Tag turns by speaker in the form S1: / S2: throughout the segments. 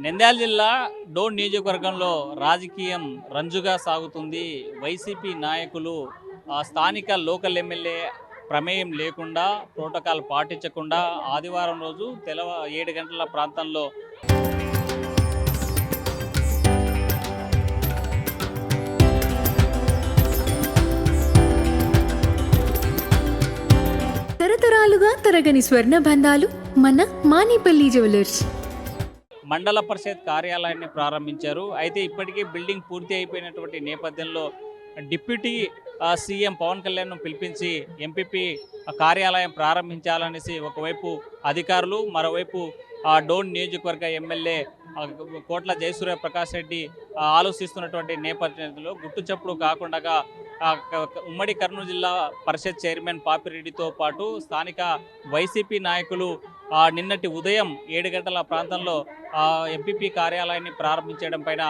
S1: నంద్యాల జిల్లా డోన్ నియోజకవర్గంలో రాజకీయం రంజుగా సాగుతుంది. వైసీపీ నాయకులు స్థానిక లోకల్ ఎమ్మెల్యే ప్రమేయం లేకుండా ప్రోటోకాల్ పాటించకుండా ఆదివారం రోజు 7 గంటల ప్రాంతంలో
S2: తరతరాలుగా తరగని స్వర్ణ బంధాలు మన మానిపల్లి జ్యువెలర్స్.
S1: మండల పరిషత్ కార్యాలయాన్ని ప్రారంభించారు. అయితే ఇప్పటికీ బిల్డింగ్ పూర్తి అయిపోయినటువంటి నేపథ్యంలో డిప్యూటీ సీఎం పవన్ కళ్యాణ్ను పిలిపించి ఎంపీపీ కార్యాలయం ప్రారంభించాలనేసి ఒకవైపు అధికారులు, మరోవైపు డోన్ నియోజకవర్గ ఎమ్మెల్యే కోట్ల జయసూర్య ప్రకాష్ రెడ్డి ఆలోచిస్తున్నటువంటి నేపథ్యంలో గుట్టుచప్పుడు కాకుండా ఉమ్మడి కర్నూలు జిల్లా పరిషత్ చైర్మన్ పాపిరెడ్డితో పాటు స్థానిక వైసీపీ నాయకులు నిన్నటి ఉదయం 7 గంటల ప్రాంతంలో ఎంపీపీ కార్యాలయాన్ని ప్రారంభించడం పైన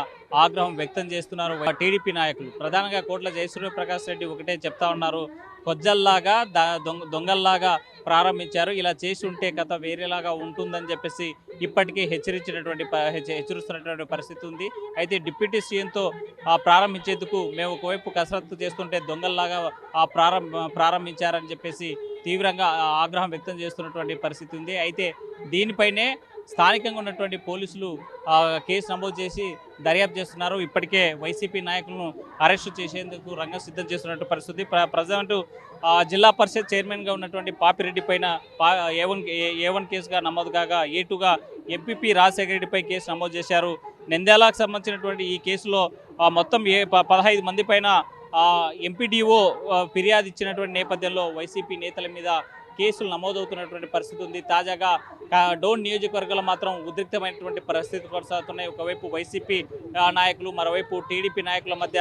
S1: ఆగ్రహం వ్యక్తం చేస్తున్నారు టీడీపీ నాయకులు. ప్రధానంగా కోట్ల జయసూర్య ప్రకాష్ రెడ్డి ఒకటే చెప్తా ఉన్నారు, కొజ్జల్లాగా దొంగల్లాగా ప్రారంభించారు, ఇలా చేసి ఉంటే కథ వేరేలాగా ఉంటుందని చెప్పేసి ఇప్పటికీ హెచ్చరిస్తున్నటువంటి పరిస్థితి ఉంది. అయితే డిప్యూటీ సీఎంతో ప్రారంభించేందుకు మేము ఒకవైపు కసరత్తు చేస్తుంటే దొంగల్లాగా ప్రారంభించారని చెప్పేసి తీవ్రంగా ఆగ్రహం వ్యక్తం చేస్తున్నటువంటి పరిస్థితి ఉంది. అయితే దీనిపైనే స్థానికంగా ఉన్నటువంటి పోలీసులు కేసు నమోదు చేసి దర్యాప్తు చేస్తున్నారు. ఇప్పటికే వైసీపీ నాయకులను అరెస్టు చేసేందుకు రంగం సిద్ధం చేస్తున్నటువంటి పరిస్థితి. ప్రజెంట్ జిల్లా పరిషత్ చైర్మన్గా ఉన్నటువంటి పాపిరెడ్డి పైన A1 కేసుగా నమోదు కాగా A2గా ఎంపీపీ రాజశేఖర రెడ్డిపై కేసు నమోదు చేశారు. నంద్యాలకు సంబంధించినటువంటి ఈ కేసులో మొత్తం 15 మంది పైన ఎంపీడీఓ ఫిర్యాదు ఇచ్చినటువంటి నేపథ్యంలో వైసీపీ నేతల మీద కేసులు నమోదవుతున్నటువంటి పరిస్థితి ఉంది. తాజాగా డోన్ నియోజకవర్గంలో మాత్రం ఉద్రిక్తమైనటువంటి పరిస్థితి కొనసాగుతున్నాయి. ఒకవైపు వైసీపీ నాయకులు, మరోవైపు టీడీపీ నాయకుల మధ్య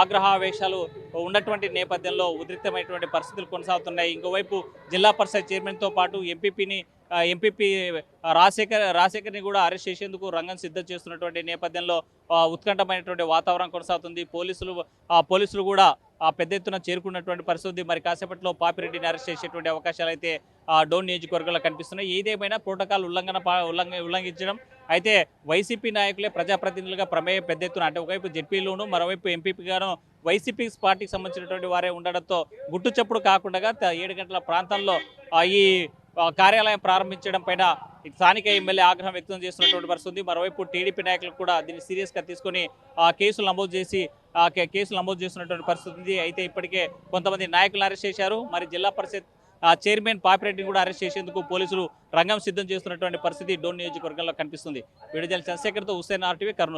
S1: ఆగ్రహావేశాలు ఉన్నటువంటి నేపథ్యంలో ఉద్రిక్తమైనటువంటి పరిస్థితులు కొనసాగుతున్నాయి. ఇంకోవైపు జిల్లా పరిషత్ చైర్మన్తో పాటు ఎంపీపీ రాజశేఖర్ని కూడా అరెస్ట్ చేసేందుకు రంగం సిద్ధం చేస్తున్నటువంటి నేపథ్యంలో ఉత్కంఠమైనటువంటి వాతావరణం కొనసాగుతుంది. పోలీసులు కూడా పెద్ద ఎత్తున చేరుకున్నటువంటి పరిస్థితి. మరి కాసేపట్లో పాపిరెడ్డిని అరెస్ట్ చేసేటువంటి అవకాశాలు అయితే డోన్ నియోజకవర్గంలో కనిపిస్తున్నాయి. ఏదేమైనా ప్రోటోకాల్ ఉల్లంఘించడం, అయితే వైసీపీ నాయకులే ప్రజాప్రతినిధులుగా ప్రమేయం పెద్ద ఎత్తున, అంటే ఒకవైపు జెడ్పీలోను మరోవైపు ఎంపీపీగాను వైసీపీ పార్టీకి సంబంధించినటువంటి వారే ఉండడంతో గుట్టుచప్పుడు కాకుండా 7 గంటల ప్రాంతంలో ఈ కార్యాలయం ప్రారంభించడం పైన స్థానిక ఎమ్మెల్యే ఆగ్రహం వ్యక్తం చేస్తున్నటువంటి పరిస్థితి. మరోవైపు టీడీపీ నాయకులు కూడా దీన్ని సీరియస్గా తీసుకొని కేసులు నమోదు చేస్తున్నటువంటి పరిస్థితి ఉంది. అయితే ఇప్పటికే కొంతమంది నాయకులను అరెస్ట్ చేశారు. మరి జిల్లా పరిషత్ చైర్మన్ పాపిరెడ్డిని కూడా అరెస్ట్ చేసేందుకు పోలీసులు రంగం సిద్ధం చేస్తున్నటువంటి పరిస్థితి డోన్ నియోజకవర్గంలో కనిపిస్తుంది. వీడియో జర్నలిస్ట్ చంద్రశేఖర్తో హుస్సేన్, RTV, కర్నూలు.